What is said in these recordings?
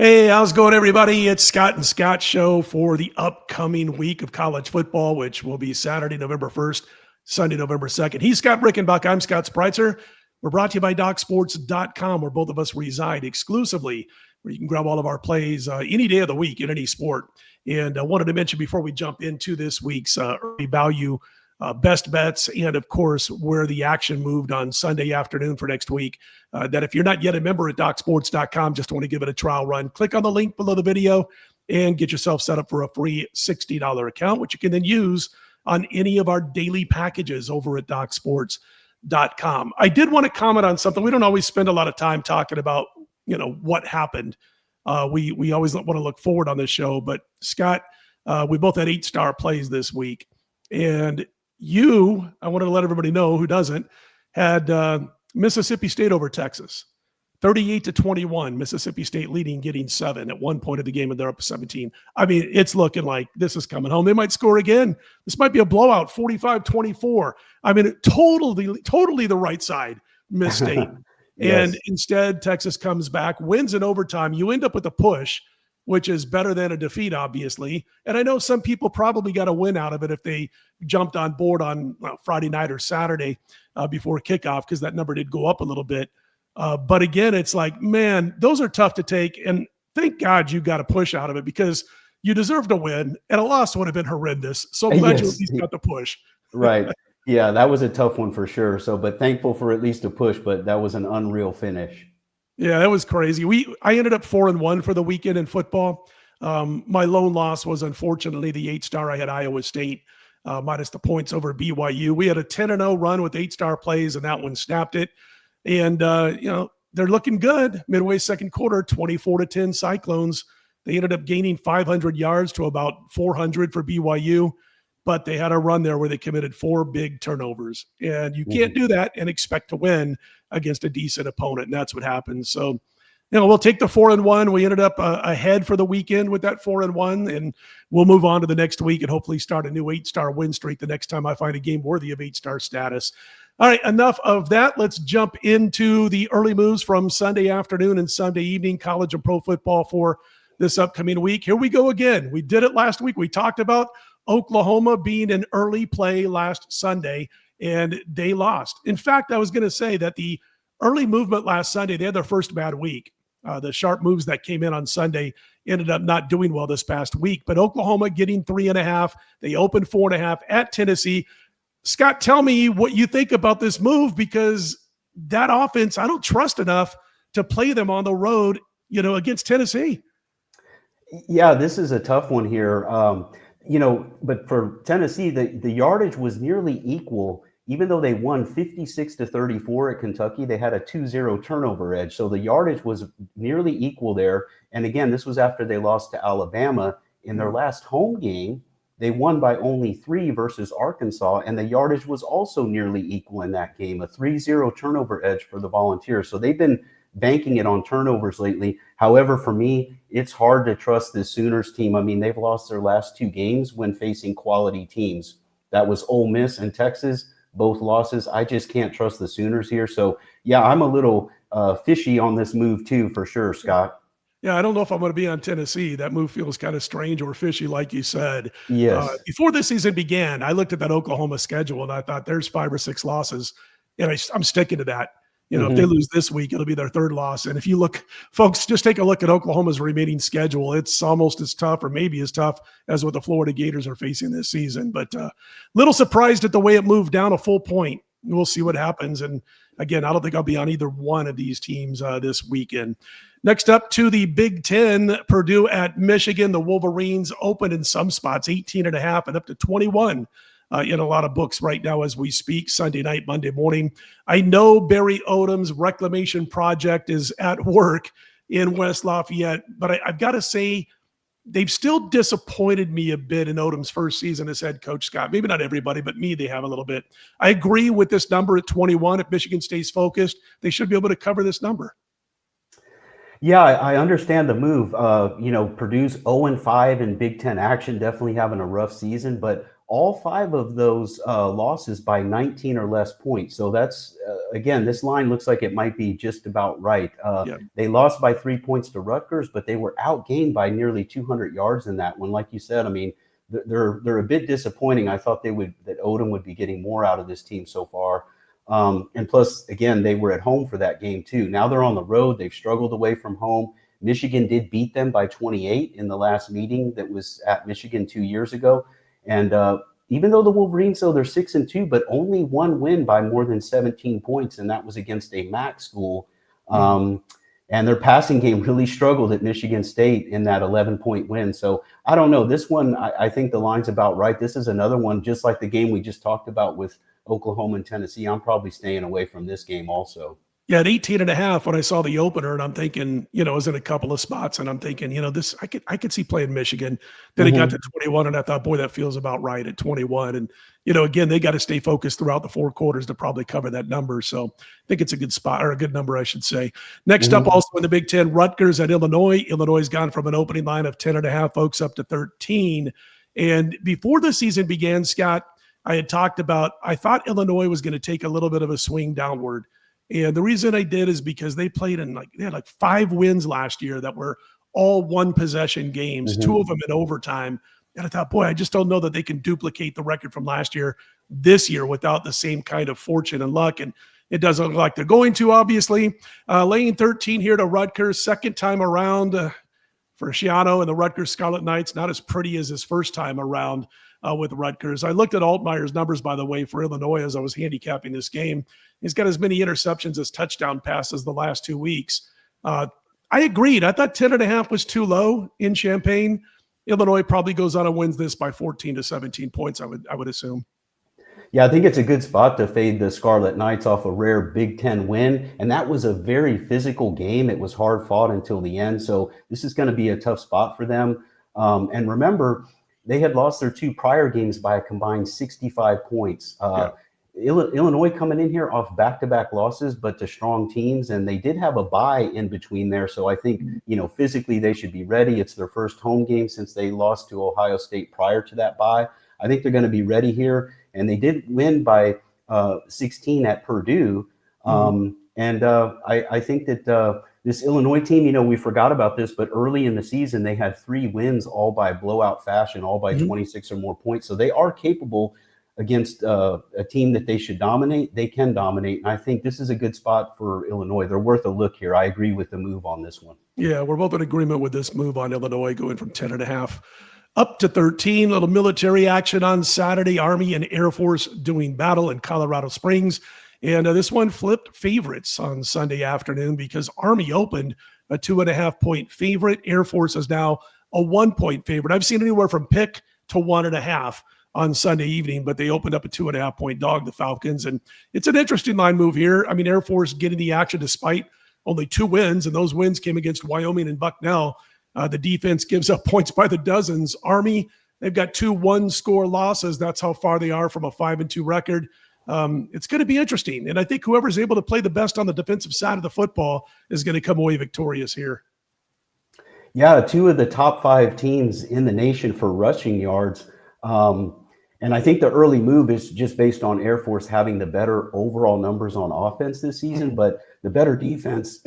Hey, how's it going, everybody? It's Scott and Scott show for the upcoming week of college football, which will be Saturday, November 1st, Sunday, November 2nd. He's Scott Rickenbach. I'm Scott Spreitzer. We're brought to you by DocSports.com, where both of us reside exclusively, where you can grab all of our plays any day of the week in any sport. And I wanted to mention before we jump into this week's early value best bets, and of course, where the action moved on Sunday afternoon for next week, that if you're not yet a member at DocSports.com, just want to give it a trial run, click on the link below the video and get yourself set up for a free $60 account, which you can then use on any of our daily packages over at DocSports.com. I did want to comment on something. We don't always spend a lot of time talking about, what happened. We always want to look forward on this show, but Scott, we both had 8-star plays this week, and I wanted to let everybody know who doesn't, had Mississippi State over Texas, 38-21. Mississippi State leading, getting 7 at one point of the game, and they're up 17. I mean, it's looking like this is coming home. They might score again. This might be a blowout, 45-24. I mean, totally the right side, Miss State. Yes. And instead, Texas comes back, wins in overtime. You end up with a push, which is better than a defeat, obviously. And I know some people probably got a win out of it if they jumped on board on Friday night or Saturday before kickoff, because that number did go up a little bit. But again, it's like, man, those are tough to take. And thank God you got a push out of it, because you deserve to win, and a loss would have been horrendous. So I'm glad you at least got the push. Right. Yeah, that was a tough one for sure. So, but thankful for at least a push, but that was an unreal finish. Yeah, that was crazy. I ended up 4-1 for the weekend in football. My lone loss was unfortunately the 8-star. I had Iowa State minus the points over BYU. We had a 10-0 run with 8-star plays, and that one snapped it. And they're looking good. Midway second quarter, 24-10 Cyclones. They ended up gaining 500 yards to about 400 for BYU, but they had a run there where they committed 4 big turnovers. And you can't do that and expect to win against a decent opponent, and that's what happened. So, we'll take the 4-1. We ended up ahead for the weekend with that 4-1, and we'll move on to the next week and hopefully start a new 8-star win streak the next time I find a game worthy of 8-star status. All right, enough of that. Let's jump into the early moves from Sunday afternoon and Sunday evening, college and pro football for this upcoming week. Here we go again. We did it last week. We talked about Oklahoma being an early play last Sunday, and they lost. In fact, I was going to say that the early movement last Sunday, they had their first bad week. The sharp moves that came in on Sunday ended up not doing well this past week, but Oklahoma getting 3.5. They opened 4.5 at Tennessee. Scott, tell me what you think about this move, because that offense, I don't trust enough to play them on the road, against Tennessee. Yeah, this is a tough one here. But for Tennessee, the yardage was nearly equal. Even though they won 56-34 at Kentucky, they had a 2-0 turnover edge. So the yardage was nearly equal there. And again, this was after they lost to Alabama. In their last home game, they won by only 3 versus Arkansas, and the yardage was also nearly equal in that game, a 3-0 turnover edge for the Volunteers. So they've been banking it on turnovers lately. However, for me, it's hard to trust this Sooners team. I mean, they've lost their last 2 games when facing quality teams. That was Ole Miss and Texas, both losses. I just can't trust the Sooners here. So, yeah, I'm a little fishy on this move too, for sure, Scott. Yeah, I don't know if I'm going to be on Tennessee. That move feels kind of strange or fishy, like you said. Yes. Before the season began, I looked at that Oklahoma schedule, and I thought there's 5 or 6 losses, and I'm sticking to that. If they lose this week, it'll be their 3rd loss. And if you look, folks, just take a look at Oklahoma's remaining schedule. It's almost as tough, or maybe as tough, as what the Florida Gators are facing this season. But little surprised at the way it moved down a full point. We'll see what happens. And again, I don't think I'll be on either one of these teams this weekend. Next up to the Big Ten, Purdue at Michigan. The Wolverines open in some spots 18.5 and up to 21. In a lot of books right now as we speak, Sunday night, Monday morning. I know Barry Odom's reclamation project is at work in West Lafayette, but I've got to say they've still disappointed me a bit in Odom's first season as head coach, Scott. Maybe not everybody, but me, they have a little bit. I agree with this number at 21. If Michigan stays focused, they should be able to cover this number. Yeah, I understand the move. Purdue's 0-5 in Big Ten action, definitely having a rough season, but all 5 of those losses by 19 or less points. So that's, again, this line looks like it might be just about right. They lost by 3 points to Rutgers, but they were outgained by nearly 200 yards in that one. Like you said, I mean, they're a bit disappointing. I thought that Odom would be getting more out of this team so far. And plus, again, they were at home for that game too. Now they're on the road. They've struggled away from home. Michigan did beat them by 28 in the last meeting that was at Michigan 2 years ago. And even though the Wolverines, though, they're 6-2, but only one win by more than 17 points, and that was against a MAC school. And their passing game really struggled at Michigan State in that 11-point win. So I don't know. This one, I think the line's about right. This is another one, just like the game we just talked about with Oklahoma and Tennessee. I'm probably staying away from this game also. Yeah, at 18.5 when I saw the opener, and I'm thinking, it was in a couple of spots, and I'm thinking, this I could see playing Michigan. Then it got to 21, and I thought, boy, that feels about right at 21. And again, they got to stay focused throughout the 4 quarters to probably cover that number. So I think it's a good spot, or a good number, I should say. Next up, also in the Big Ten, Rutgers at Illinois. Illinois has gone from an opening line of 10.5, folks, up to 13. And before the season began, Scott, I had talked about, I thought Illinois was going to take a little bit of a swing downward. And the reason I did is because they had 5 wins last year that were all 1-possession games, 2 of them in overtime. And I thought, boy, I just don't know that they can duplicate the record from last year this year without the same kind of fortune and luck. And it doesn't look like they're going to, obviously. Laying 13 here to Rutgers, second time around for Schiano and the Rutgers Scarlet Knights. Not as pretty as his first time around with Rutgers. I looked at Altmaier's numbers, by the way, for Illinois as I was handicapping this game. He's got as many interceptions as touchdown passes the last 2 weeks. I agreed. I thought 10.5 was too low in Champaign. Illinois probably goes on and wins this by 14 to 17 points, I would assume. Yeah, I think it's a good spot to fade the Scarlet Knights off a rare Big Ten win. And that was a very physical game. It was hard fought until the end. So this is going to be a tough spot for them. And remember, they had lost their 2 prior games by a combined 65 points. Illinois coming in here off back-to-back losses, but to strong teams, and they did have a bye in between there. So I think, physically they should be ready. It's their first home game since they lost to Ohio State prior to that bye. I think they're going to be ready here, and they did win by 16 at Purdue. I think that this Illinois team, we forgot about this, but early in the season, they had 3 wins, all by blowout fashion, all by 26 or more points. So they are capable against a team that they should dominate. They can dominate. And I think this is a good spot for Illinois. They're worth a look here. I agree with the move on this one. Yeah, we're both in agreement with this move on Illinois going from 10.5 up to 13. Little military action on Saturday. Army and Air Force doing battle in Colorado Springs. And this one flipped favorites on Sunday afternoon because Army opened a 2.5-point favorite. Air Force is now a 1-point favorite. I've seen anywhere from pick to 1.5 on Sunday evening, but they opened up a 2.5-point dog, the Falcons. And it's an interesting line move here. I mean, Air Force getting the action despite only 2 wins, and those wins came against Wyoming and Bucknell. The defense gives up points by the dozens. Army, they've got 2 one-score losses. That's how far they are from a 5-2 record. It's going to be interesting. And I think whoever's able to play the best on the defensive side of the football is going to come away victorious here. Yeah, 2 of the top 5 teams in the nation for rushing yards. And I think the early move is just based on Air Force having the better overall numbers on offense this season, but the better defense,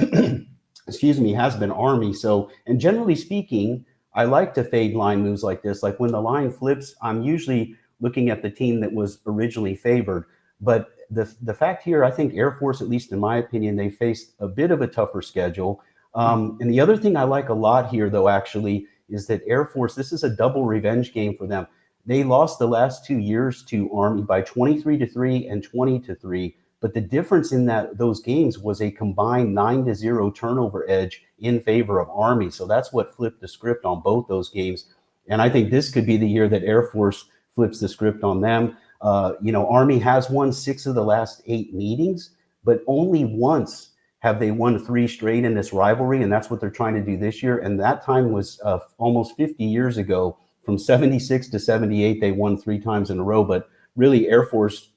has been Army. So, and generally speaking, I like to fade line moves like this. Like when the line flips, I'm usually looking at the team that was originally favored. But the fact here, I think Air Force, at least in my opinion, they faced a bit of a tougher schedule. And the other thing I like a lot here, though, actually, is that Air Force, this is a double revenge game for them. They lost the last 2 years to Army by 23-3 and 20-3. But the difference in those games was a combined 9-0 turnover edge in favor of Army. So that's what flipped the script on both those games. And I think this could be the year that Air Force flips the script on them. Army has won 6 of the last 8 meetings, but only once have they won 3 straight in this rivalry. And that's what they're trying to do this year. And that time was almost 50 years ago. From 76 to 78, they won 3 times in a row. But really, Air Force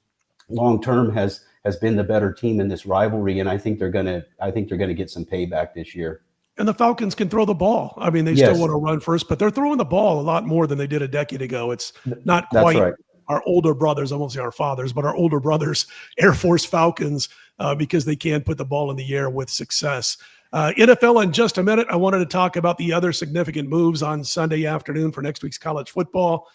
long-term has been the better team in this rivalry. And I think they're gonna get some payback this year. And the Falcons can throw the ball. I mean, they still want to run first, but they're throwing the ball a lot more than they did a decade ago. It's not quite our older brothers, I won't say our fathers, but our older brothers, Air Force Falcons, because they can put the ball in the air with success. NFL in just a minute. I wanted to talk about the other significant moves on Sunday afternoon for next week's college football.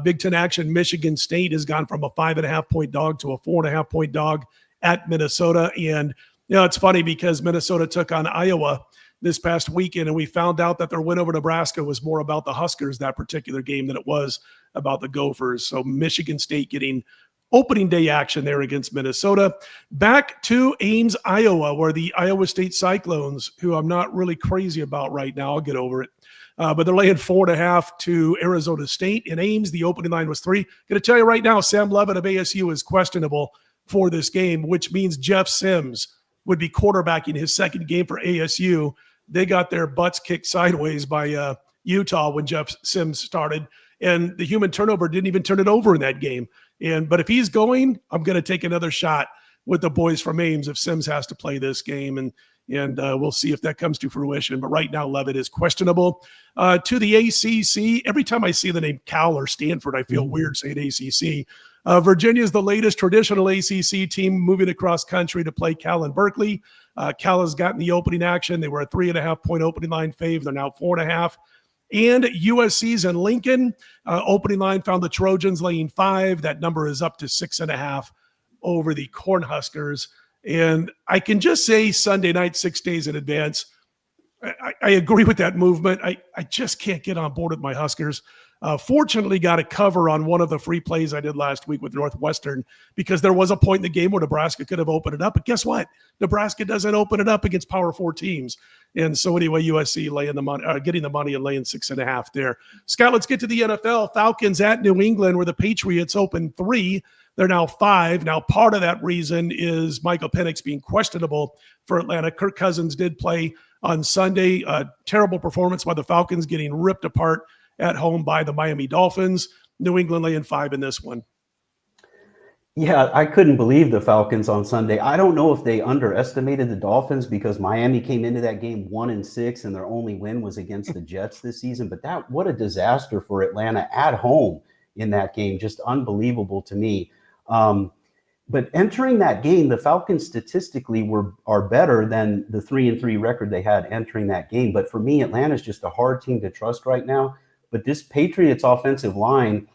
Big Ten action, Michigan State has gone from a 5.5-point dog to a 4.5-point dog at Minnesota. And, it's funny because Minnesota took on Iowa this past weekend, and we found out that their win over Nebraska was more about the Huskers that particular game than it was about the Gophers. So Michigan State getting opening day action there against Minnesota. Back to Ames, Iowa, where the Iowa State Cyclones, who I'm not really crazy about right now, I'll get over it, but they're laying 4.5 to Arizona State. In Ames, the opening line was 3. Going to tell you right now, Sam Levitt of ASU is questionable for this game, which means Jeff Sims would be quarterbacking his second game for ASU. They got their butts kicked sideways by Utah when Jeff Sims started, and the human turnover didn't even turn it over in that game. But if he's going, I'm going to take another shot with the boys from Ames if Sims has to play this game, and we'll see if that comes to fruition. But right now, Levitt is questionable. To the ACC, every time I see the name Cal or Stanford, I feel weird saying ACC. Virginia is the latest traditional ACC team moving across country to play Cal and Berkeley. Cal has gotten the opening action. They were a 3.5-point opening line fave. They're now 4.5. And USC's in Lincoln. Opening line found the Trojans laying 5. That number is up to 6.5 over the Cornhuskers. And I can just say Sunday night, 6 days in advance, I agree with that movement. I just can't get on board with my Huskers. Fortunately, got a cover on one of the free plays I did last week with Northwestern, because there was a point in the game where Nebraska could have opened it up. But guess what? Nebraska doesn't open it up against Power 4 teams. And so anyway, USC laying the money, getting the money and laying 6.5 there. Scott, let's get to the NFL. Falcons at New England, where the Patriots opened 3. They're now 5. Now, part of that reason is Michael Penix being questionable for Atlanta. Kirk Cousins did play on Sunday. A terrible performance by the Falcons, getting ripped apart at home by the Miami Dolphins. New England laying 5 in this one. Yeah, I couldn't believe the Falcons on Sunday. I don't know if they underestimated the Dolphins, because Miami came into that game 1-6 and their only win was against the Jets this season. But what a disaster for Atlanta at home in that game. Just unbelievable to me. But entering that game, the Falcons statistically are better than the 3-3 record they had entering that game. But for me, Atlanta's just a hard team to trust right now. But this Patriots offensive line,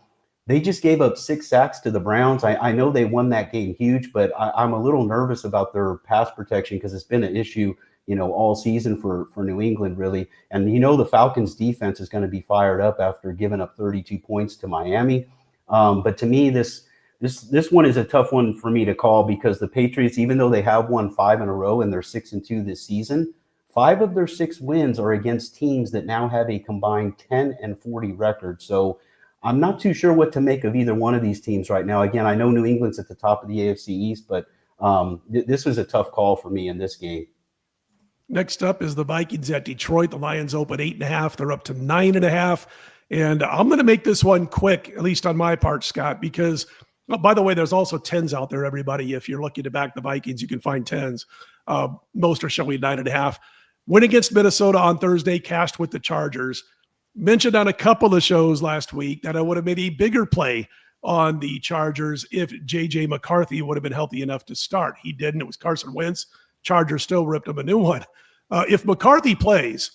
they just gave up 6 sacks to the Browns. I know they won that game huge, but I'm a little nervous about their pass protection, because it's been an issue, all season for New England, really. And the Falcons defense is going to be fired up after giving up 32 points to Miami. But to me, this one is a tough one for me to call, because the Patriots, even though they have won 5 in a row and they're 6-2 this season, 5 of their 6 wins are against teams that now have a combined 10-40 record. So I'm not too sure what to make of either one of these teams right now. Again, I know New England's at the top of the AFC East, but this was a tough call for me in this game. Next up is the Vikings at Detroit. The Lions open 8.5. They're up to 9.5. And I'm going to make this one quick, at least on my part, Scott, because, by the way, there's also 10s out there, everybody. If you're looking to back the Vikings, you can find 10s. Most are showing 9.5. Win against Minnesota on Thursday, cashed with the Chargers. Mentioned on a couple of shows last week that I would have made a bigger play on the Chargers if J.J. McCarthy would have been healthy enough to start. He didn't. It was Carson Wentz. Chargers still ripped him a new one. If McCarthy plays,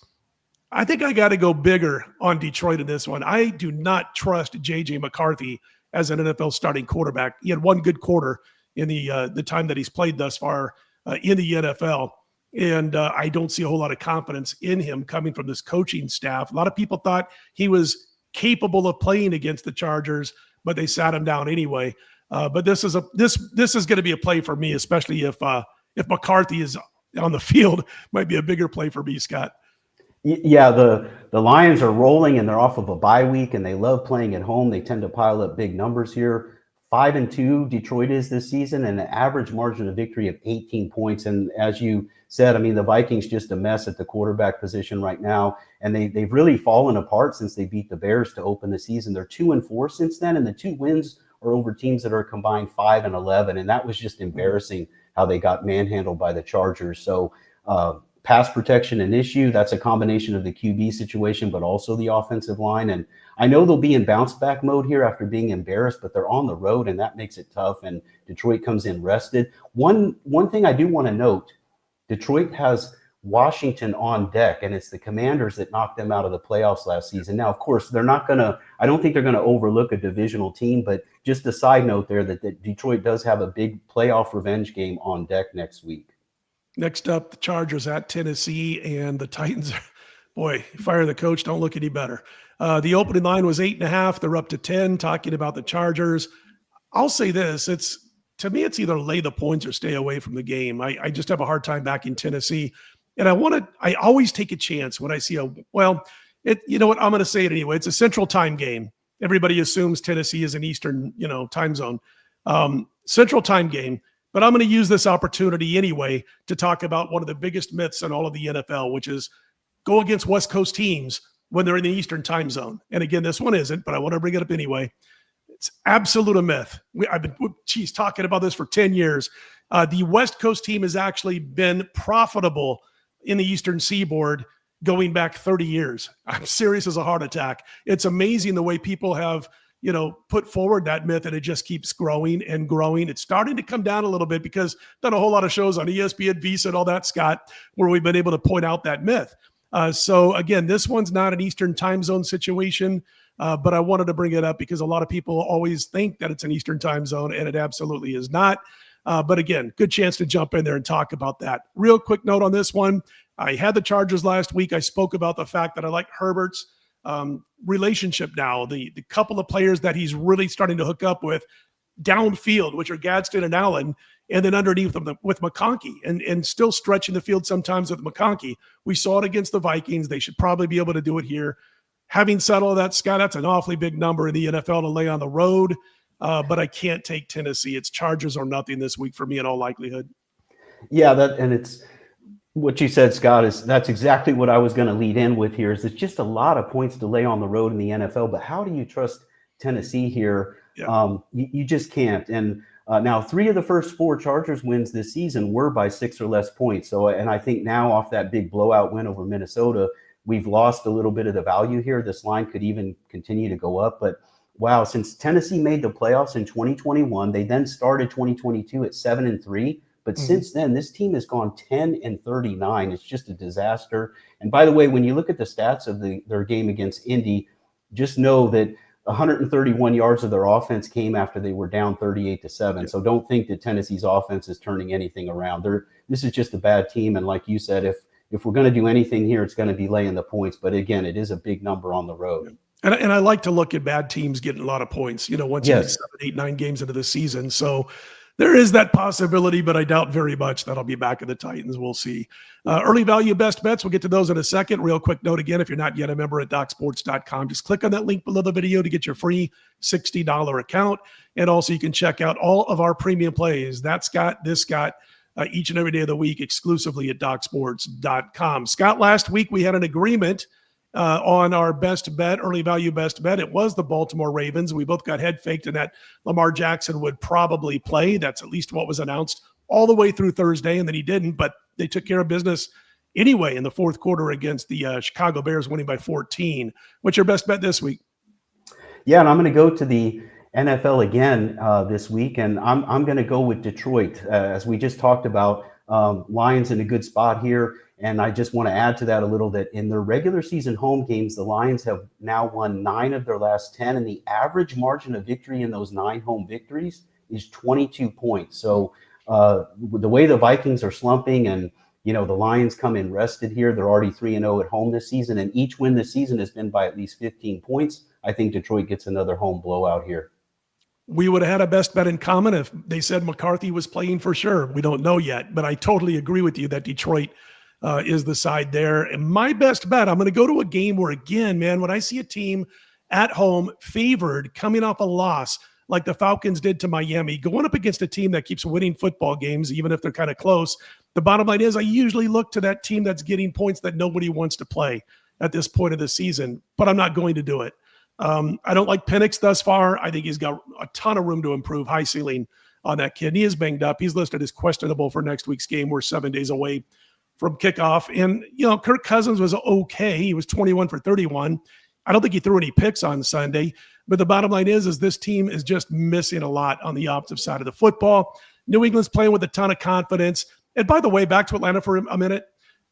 I think I got to go bigger on Detroit in this one. I do not trust J.J. McCarthy as an NFL starting quarterback. He had one good quarter in the time that he's played thus far in the NFL. And I don't see a whole lot of confidence in him coming from this coaching staff. A lot of people thought he was capable of playing against the Chargers, but they sat him down anyway. But this is going to be a play for me, especially if McCarthy is on the field. Might be a bigger play for me, Scott. Yeah, the Lions are rolling, and they're off of a bye week, and they love playing at home. They tend to pile up big numbers here. 5-2 Detroit is this season, and an average margin of victory of 18 points. And as you said, I mean, the Vikings just a mess at the quarterback position right now, and they've really fallen apart since they beat the Bears to open the season. They're 2-4 since then, and the 2 wins are over teams that are combined 5-11, and that was just embarrassing how they got manhandled by the Chargers. So pass protection an issue. That's a combination of the QB situation, but also the offensive line. And I know they'll be in bounce back mode here after being embarrassed, but they're on the road, and that makes it tough. And Detroit comes in rested. One thing I do want to note, Detroit has Washington on deck, and it's the Commanders that knocked them out of the playoffs last season. Now, of course, I don't think they're going to overlook a divisional team, but just a side note there that Detroit does have a big playoff revenge game on deck next week. Next up, the Chargers at Tennessee, and the Titans. Boy, fire the coach, don't look any better. The opening line was 8.5. They're up to 10, talking about the Chargers. I'll say this, to me, it's either lay the points or stay away from the game. I just have a hard time backing Tennessee. And I always take a chance when I see you know what, I'm going to say it anyway. It's a Central Time game. Everybody assumes Tennessee is an Eastern, time zone. Central Time game. But I'm going to use this opportunity anyway to talk about one of the biggest myths in all of the NFL, which is go against West Coast teams when they're in the Eastern Time zone. And again, this one isn't, but I want to bring it up anyway. It's absolute a myth. I've been talking about this for 10 years. The West Coast team has actually been profitable in the Eastern Seaboard going back 30 years. I'm serious as a heart attack. It's amazing the way people have, put forward that myth, and it just keeps growing and growing. It's starting to come down a little bit because I've done a whole lot of shows on ESPN, Visa, and all that, Scott, where we've been able to point out that myth. So again, this one's not an Eastern Time zone situation, but I wanted to bring it up because a lot of people always think that it's an Eastern Time zone, and it absolutely is not. But again, good chance to jump in there and talk about that. Real quick note on this one. I had the Chargers last week. I spoke about the fact that I like Herbert's relationship now, the couple of players that he's really starting to hook up with downfield, which are Gadsden and Allen, and then underneath them with McConkey, and still stretching the field sometimes with McConkey. We saw it against the Vikings. They should probably be able to do it here. Having said all that, Scott, that's an awfully big number in the NFL to lay on the road. But I can't take Tennessee. It's Chargers or nothing this week for me in all likelihood. Yeah, and it's what you said, Scott, that's exactly what I was going to lead in with here. Is it's just a lot of points to lay on the road in the NFL, but how do you trust Tennessee here? Yeah. You just can't. And now 3 of the first 4 Chargers wins this season were by 6 or less points. So, and I think now off that big blowout win over Minnesota, we've lost a little bit of the value here. This line could even continue to go up, but wow, since Tennessee made the playoffs in 2021, they then started 2022 at 7-3. But since then, this team has gone 10-39. It's just a disaster. And by the way, when you look at the stats of their game against Indy, just know that 131 yards of their offense came after they were down 38-7. Yeah. So don't think that Tennessee's offense is turning anything around. This is just a bad team. And like you said, if we're going to do anything here, it's going to be laying the points. But again, it is a big number on the road. Yeah. And I like to look at bad teams getting a lot of points, once you get 7, 8, 9 games into the season. So there is that possibility, but I doubt very much that'll be back in the Titans. We'll see. Early value best bets, we'll get to those in a second. Real quick note again, if you're not yet a member at DocSports.com, just click on that link below the video to get your free $60 account. And also you can check out all of our premium plays. That Scott, this Scott, each and every day of the week exclusively at DocSports.com. Scott, last week we had an agreement on our best bet, early value best bet. It was the Baltimore Ravens. We both got head faked in that Lamar Jackson would probably play. That's at least what was announced all the way through Thursday, and then he didn't, but they took care of business anyway in the fourth quarter against the Chicago Bears, winning by 14. What's your best bet this week? Yeah, and I'm going to go to the NFL again this week, and I'm going to go with Detroit. As we just talked about, Lions in a good spot here. And I just want to add to that a little that in their regular season home games, the Lions have now won 9 of their last 10, and the average margin of victory in those 9 home victories is 22 points. So the way the Vikings are slumping and, the Lions come in rested here, they're already 3-0 at home this season, and each win this season has been by at least 15 points. I think Detroit gets another home blowout here. We would have had a best bet in common if they said McCarthy was playing for sure. We don't know yet, but I totally agree with you that Detroit is the side there. And my best bet, I'm going to go to a game where, again, man, when I see a team at home favored coming off a loss like the Falcons did to Miami, going up against a team that keeps winning football games, even if they're kind of close, the bottom line is I usually look to that team that's getting points that nobody wants to play at this point of the season, but I'm not going to do it. I don't like Penix thus far. I think he's got a ton of room to improve, high ceiling on that kid. And he is banged up. He's listed as questionable for next week's game. We're 7 days away from kickoff. And, Kirk Cousins was okay. He was 21 for 31. I don't think he threw any picks on Sunday. But the bottom line is this team is just missing a lot on the opposite side of the football. New England's playing with a ton of confidence. And by the way, back to Atlanta for a minute,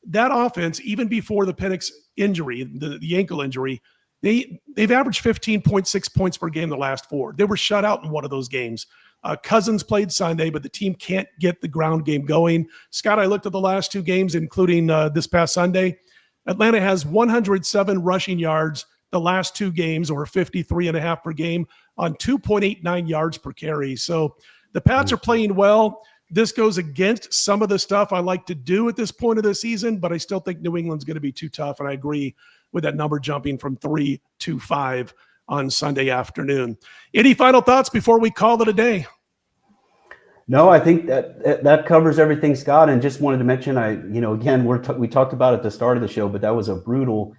that offense, even before the Penix injury, the ankle injury, they've averaged 15.6 points per game the last 4. They were shut out in one of those games. Cousins played Sunday, but the team can't get the ground game going. Scott, I looked at the last 2 games, including this past Sunday. Atlanta has 107 rushing yards the last 2 games, or 53.5 per game, on 2.89 yards per carry. So the Pats are playing well. This goes against some of the stuff I like to do at this point of the season, but I still think New England's going to be too tough, and I agree with that number jumping from 3 to 5 on Sunday afternoon. Any final thoughts before we call it a day? No, I think that covers everything, Scott. And just wanted to mention, again, we talked about it at the start of the show, but that was a brutal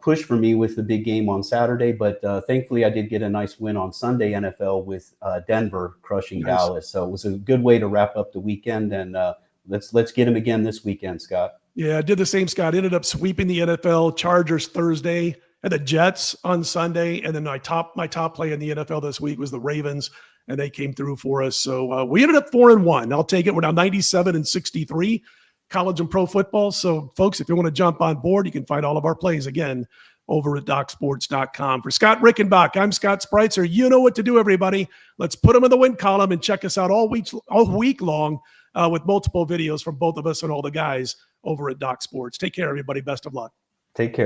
push for me with the big game on Saturday. But thankfully, I did get a nice win on Sunday NFL with Denver crushing Dallas. So it was a good way to wrap up the weekend. And let's get him again this weekend, Scott. Yeah, I did the same, Scott. Ended up sweeping the NFL, Chargers Thursday, and the Jets on Sunday. And then my top play in the NFL this week was the Ravens, and they came through for us. So we ended up 4-1. I'll take it. We're now 97-63 college and pro football. So folks, if you want to jump on board, you can find all of our plays again over at DocSports.com. For Scott Rickenbach, I'm Scott Spreitzer. You know what to do, everybody. Let's put them in the win column and check us out all week long with multiple videos from both of us and all the guys over at Doc Sports. Take care, everybody. Best of luck. Take care.